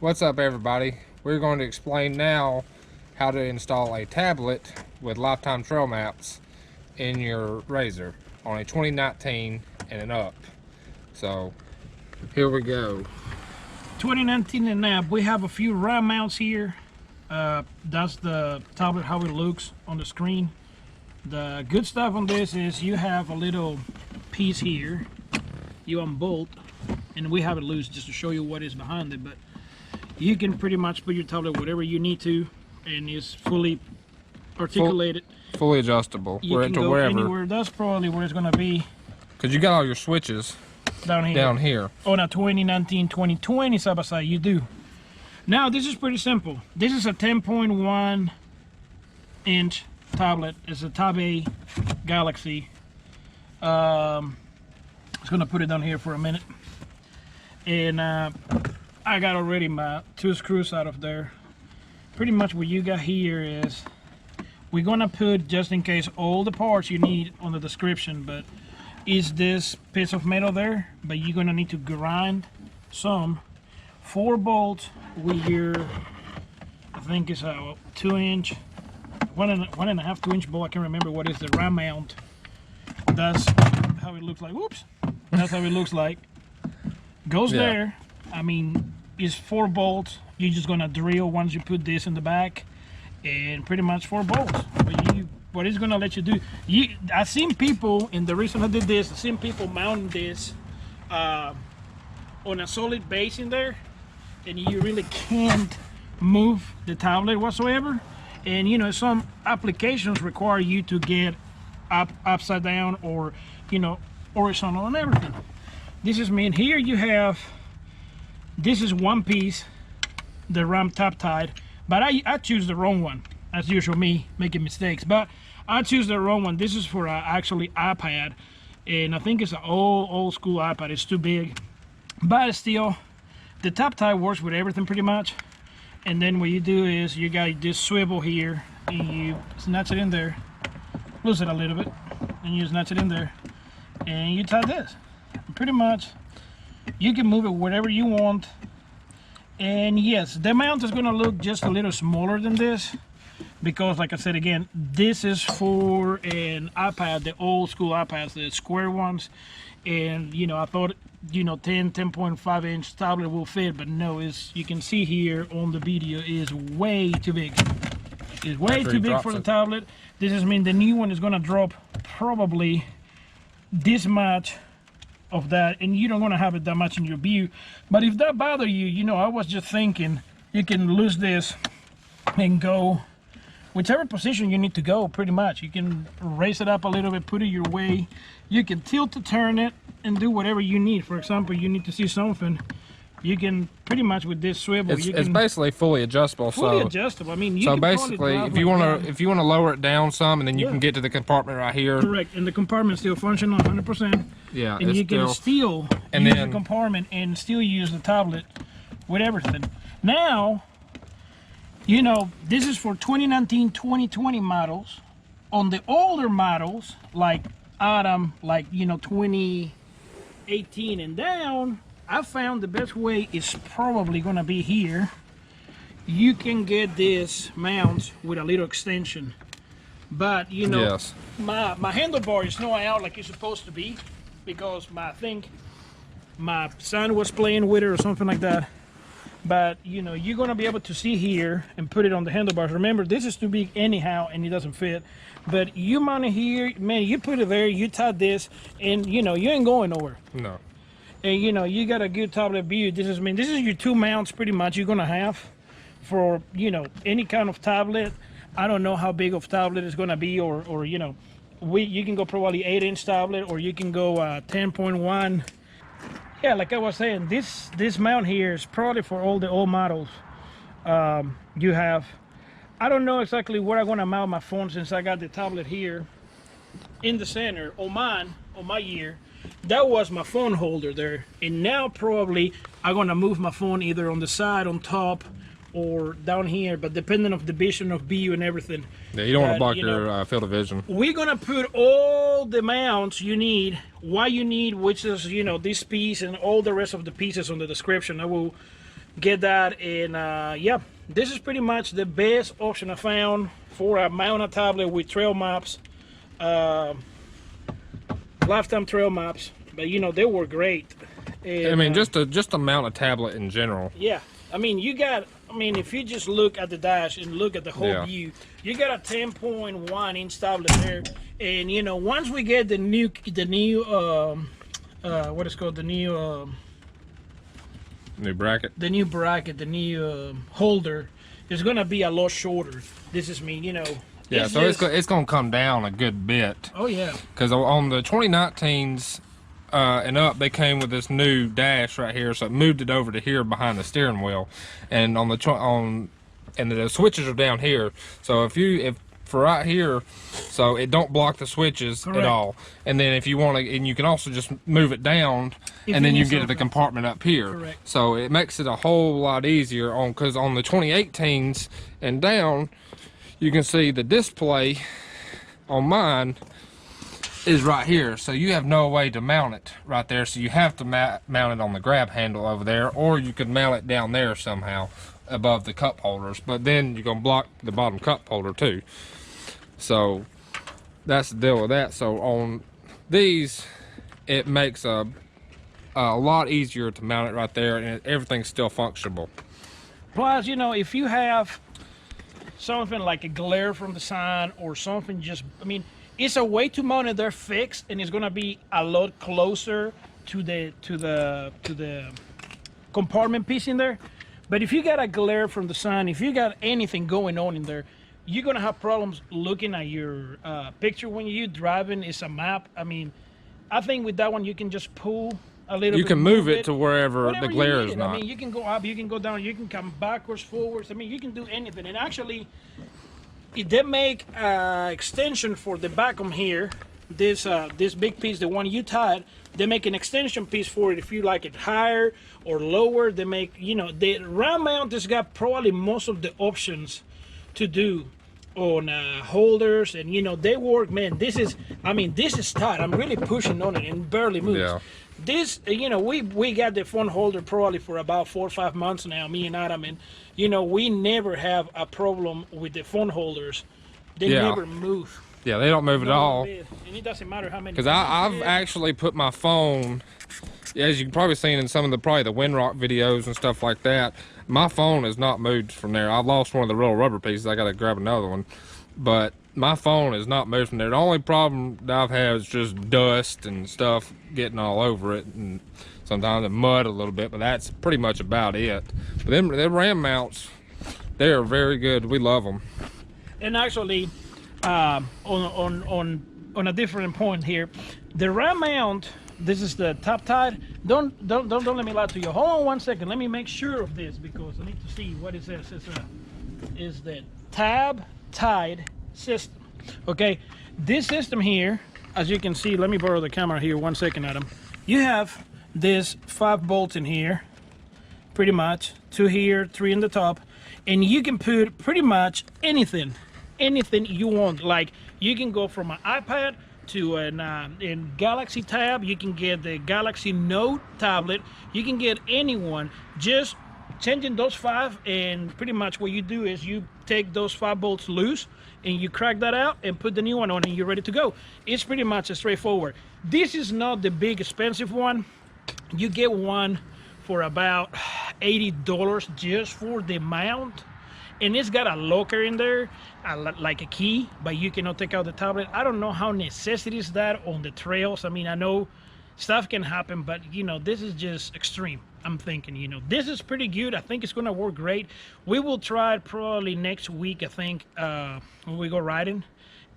What's up, everybody? We're going to explain now how to install a tablet with lifetime trail maps in your Rzr on a 2019 and up. So here we go. 2019 and up. We have a few RAM mounts here. That's the tablet, how it looks on the screen. The good stuff on this is you have a little piece here. You unbolt, and we have it loose just to show you what is behind it. But you can pretty much put your tablet whatever you need to, and it's fully articulated. Fully adjustable. You can go anywhere. That's probably where it's gonna be. Cause you got all your switches down here. On a 2019 2020 side by side, you do. Now this is pretty simple. This is a 10.1 inch tablet. It's a Tab A Galaxy. I was gonna put it down here for a minute, and I got already my 2 screws out of there. Pretty much what you got here is we're gonna put, just in case, all the parts you need on the description, but is this piece of metal there, but you're gonna need to grind some 4 bolts with your, I think it's a 2 inch, one and a half 2 inch bolt. I can't remember what is the RAM mount. That's how it looks like. Whoops. That's how it looks like. Goes there. I mean, it's 4 bolts. You're just gonna drill once you put this in the back, and pretty much 4 bolts. But what it's gonna let you do, I've seen people, in the reason I did this, I've seen people mount this on a solid base in there, and you really can't move the tablet whatsoever. And you know, some applications require you to get upside down, or you know, horizontal and everything. This is me, and here you have, this is one piece, the RAM top tied, but I choose the wrong one, as usual, me making mistakes, but I choose the wrong one. This is for actually iPad, and I think it's an old school iPad. It's too big, but still the top tie works with everything pretty much. And then what you do is you got this swivel here, and you snatch it in there, lose it a little bit, and you snatch it in there, and you tie this. Pretty much you can move it whatever you want. And yes, the mount is going to look just a little smaller than this, because like I said again, this is for an iPad, the old school iPads, the square ones. And you know, I thought, you know, 10.5 inch tablet will fit, but no, you can see here on the video, is way too big. It's way too big for the tablet. This is mean the new one is going to drop probably this much of that, and you don't want to have it that much in your view. But if that bother you, you know, I was just thinking you can lose this and go whichever position you need to go. Pretty much you can raise it up a little bit, put it your way, you can tilt to turn it and do whatever you need. For example, you need to see something, you can pretty much with this swivel, it's basically fully adjustable. Fully adjustable. I mean, you so can basically, if you want to lower it down some, and then you can get to the compartment right here. Correct, and the compartment still functional 100%. Yeah, and you can still use the compartment and still use the tablet with everything. Now, you know, this is for 2019, 2020 models. On the older models, like Adam, like, you know, 2018 and down, I found the best way is probably gonna be here. You can get this mount with a little extension, but you know, my handlebar is not out like it's supposed to be, because I think my son was playing with it or something like that. But you know, you're gonna be able to see here and put it on the handlebars. Remember, this is too big anyhow, and it doesn't fit. But you mount it here, man. You put it there, you tie this, and you know, you ain't going nowhere. No. And you know, you got a good tablet view. This is your 2 mounts pretty much you're gonna have for, you know, any kind of tablet. I don't know how big of tablet it's gonna be, or you know, you can go probably 8 inch tablet, or you can go 10.1. Yeah, like I was saying, this mount here is probably for all the old models. You have, I don't know exactly where I'm gonna mount my phone, since I got the tablet here in the center. On my year, that was my phone holder there, and now probably I'm gonna move my phone either on the side, on top, or down here, but depending on the vision of view and everything. Yeah, you don't want to block your field of vision. We're gonna put all the mounts you need, what you need, which is, you know, this piece and all the rest of the pieces on the description. I will get that. And yeah, this is pretty much the best option I found for a mounted tablet with trail maps, lifetime trail maps. But you know, they were great. And, I mean, just a mount a tablet in general. yeah, I mean, you got, I mean, if you just look at the dash and look at the whole view, you got a 10.1 inch tablet there. And you know, once we get the new what is called, the new bracket, the new holder is gonna be a lot shorter. This is me, you know. Yeah, so it's gonna come down a good bit. Oh yeah. Because on the 2019s and up, they came with this new dash right here, so it moved it over to here behind the steering wheel, and on the and the switches are down here. So if for right here, so it don't block the switches at all. And then if you want to, and you can also just move it down, and then you get to the compartment up here. Correct. So it makes it a whole lot easier because on the 2018s and down, you can see the display on mine is right here, so you have no way to mount it right there, so you have to mount it on the grab handle over there, or you could mount it down there somehow above the cup holders, but then you're gonna block the bottom cup holder too. So that's the deal with that. So on these, it makes a lot easier to mount it right there, and everything's still functional. Plus, you know, if you have something like a glare from the sun or something, just, I mean, it's a way to mount it there fixed, and it's gonna be a lot closer to the compartment piece in there. But if you got a glare from the sun, if you got anything going on in there, you're gonna have problems looking at your picture when you're driving. It's a map. I mean, I think with that one you can just pull a little bit. You can move it to wherever the glare is not. I mean, you can go up, you can go down, you can come backwards, forwards. I mean, you can do anything. And actually, they make extension for the vacuum here. This big piece, the one you tied, they make an extension piece for it if you like it higher or lower. They make, you know, the round mount has got probably most of the options to do on holders, and you know, they work, man. This is, I mean, this is tight. I'm really pushing on it and barely moves. Yeah. This, you know, we got the phone holder probably for about 4 or 5 months now, me and Adam, and you know, we never have a problem with the phone holders. They never move. Yeah, they don't move at all. And it doesn't matter how many. Because I've actually put my phone, as you can probably seen in some of the Windrock videos and stuff like that, my phone has not moved from there. I've lost one of the little rubber pieces. I got to grab another one. But my phone has not moved from there. The only problem that I've had is just dust and stuff getting all over it, and sometimes the mud a little bit, but that's pretty much about it. But them RAM mounts, they are very good. We love them. And actually, on a different point here, the RAM mount, this is the top tied. Don't let me lie to you. Hold on 1 second. Let me make sure of this, because I need to see what it says. Is the tab tied system. Okay, this system here, as you can see, let me borrow the camera here 1 second, Adam. You have this 5 bolts in here, pretty much 2 here, 3 in the top, and you can put pretty much anything you want. Like, you can go from an iPad to in Galaxy Tab. You can get the Galaxy Note tablet. You can get anyone. Just changing those 5, and pretty much what you do is you take those 5 bolts loose and you crack that out and put the new one on, and you're ready to go. It's pretty much straightforward. This is not the big expensive one. You get one for about $80 just for the mount, and it's got a locker in there, like a key, but you cannot take out the tablet. I don't know how necessary is that on the trails. I mean, I know stuff can happen, but you know, this is just extreme. I'm thinking, you know, this is pretty good. I think it's gonna work great. We will try it probably next week, I think, when we go riding,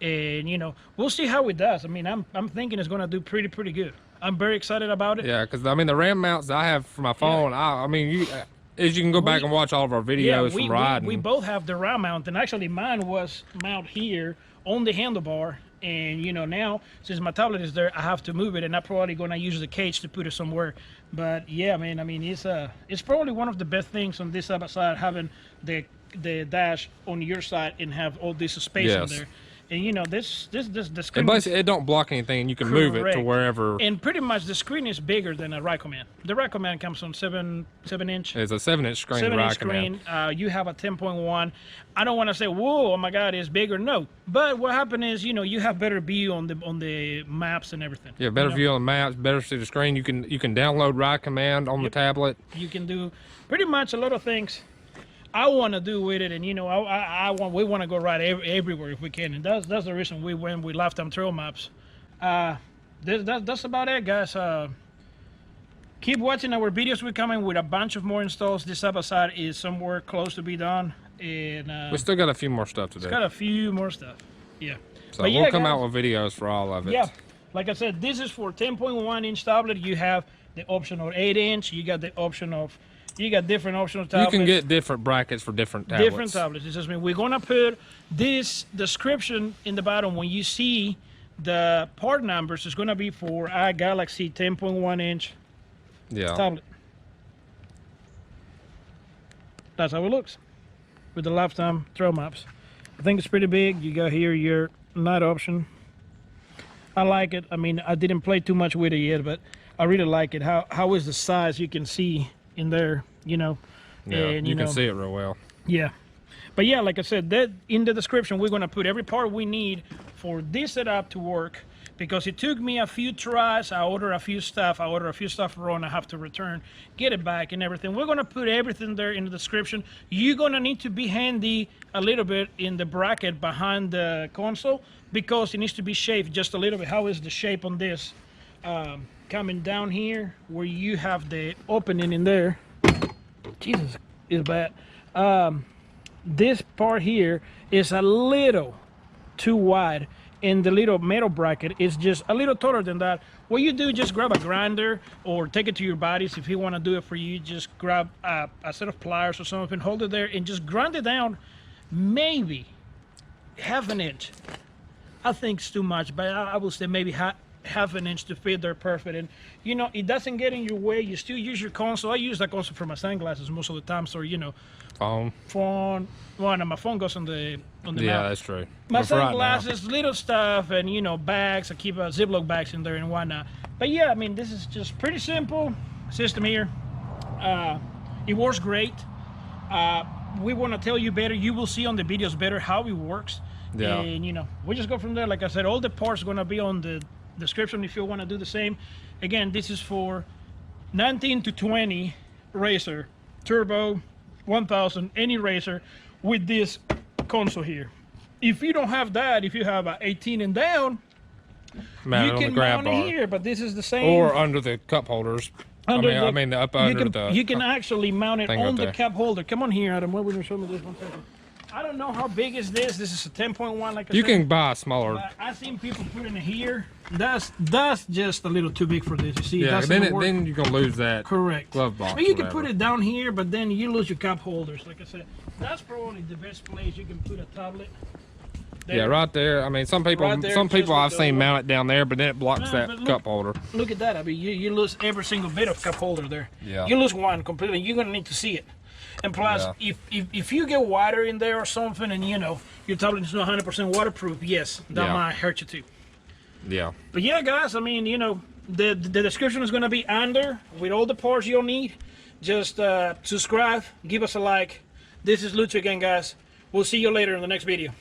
and you know, we'll see how it does. I mean, I'm thinking it's gonna do pretty good. I'm very excited about it. Yeah, because I mean, the RAM mounts I have for my phone, I mean, you can go back and watch all of our videos from riding. We both have the RAM mount, and actually mine was mounted here on the handlebar. And you know, now since my tablet is there, I have to move it, and I'm probably gonna use the cage to put it somewhere. But yeah, man, I mean, it's probably one of the best things on this side, having the dash on your side and have all this space in there. And you know, this the And screen. basically, it don't block anything, and you can move it to wherever. And pretty much the screen is bigger than a right command. The right command comes on 7 inch. It's a 7-inch screen. 7-inch screen. You have a 10.1. I don't want to say, whoa, oh my God, it's bigger. No, but what happened is, you know, you have better view on the maps and everything. Yeah, better view on the maps, better see the screen. You can download right command on the tablet. You can do pretty much a lot of things I want to do with it, and you know, we want to go right everywhere if we can, and that's the reason we went with lifetime trail maps. That's about it, guys. Keep watching our videos. We're coming with a bunch of more installs. This side is somewhere close to be done, and we still got a few more stuff to do. Got a few more stuff. Yeah. So we'll come out with videos for all of it. Yeah. Like I said, this is for 10.1 inch tablet. You have the option of 8 inch. You got the option of. You got different optional tablets. You can get different brackets for different tablets. Different tablets. It just means we're gonna put this description in the bottom. When you see the part numbers, it's gonna be for our Galaxy 10.1 inch tablet. That's how it looks with the lifetime trail maps. I think it's pretty big. You got here your night option. I like it. I mean, I didn't play too much with it yet, but I really like it. How is the size? You can see in there, you know. Yeah, and you can see it real well. Yeah, but yeah, like I said, that in the description we're gonna put every part we need for this setup to work, because it took me a few tries. I ordered a few stuff wrong. I have to return, get it back and everything. We're gonna put everything there in the description. You're gonna need to be handy a little bit in the bracket behind the console, because it needs to be shaped just a little bit. How is the shape on this? Coming down here where you have the opening in there, Jesus, is bad. This part here is a little too wide, and the little metal bracket is just a little taller than that. What you do, just grab a grinder or take it to your buddies. If you want to do it for you, just grab a set of pliers or something, hold it there and just grind it down, maybe half an inch. I think it's too much, but I will say maybe half an inch to fit there perfect. And you know, it doesn't get in your way. You still use your console. I use that console for my sunglasses most of the time, so you know, phone, well, no, my phone goes on the mount. That's true. My sunglasses, little stuff, and you know, bags. I keep Ziploc bags in there and whatnot. But yeah, I mean, this is just pretty simple system here. It works great. We want to tell you better. You will see on the videos better how it works. Yeah. And you know, we just go from there. Like I said, all the parts are gonna be on the description if you want to do the same. Again, this is for 19 to 20 racer, turbo, 1000, any racer with this console here. If you don't have that, if you have a 18 and down, you can mount it here, but this is the same. Or under the cup holders. I mean, up under the... You can actually mount it on the cup holder. Come on here, Adam. What would you show me this 1 second? I don't know how big is this. This is a 10.1, like I said. You can buy a smaller. I've seen people putting it here. That's just a little too big for this. You see, yeah, then you're gonna lose that. Correct. Glove box. But you can put it down here, but then you lose your cup holders. Like I said, that's probably the best place you can put a tablet. There. Yeah, right there. I mean, some people I've seen mount it down there, but then it blocks that cup holder. Look at that. I mean, you lose every single bit of cup holder there. Yeah. You lose one completely. You're gonna need to see it. And plus, if you get water in there or something, and you know your tablet is not 100% waterproof, yes, that might hurt you too. Yeah. But yeah, guys, I mean, you know, the description is going to be under with all the parts you'll need. Just subscribe, give us a like. This is Lucho again, guys. We'll see you later in the next video.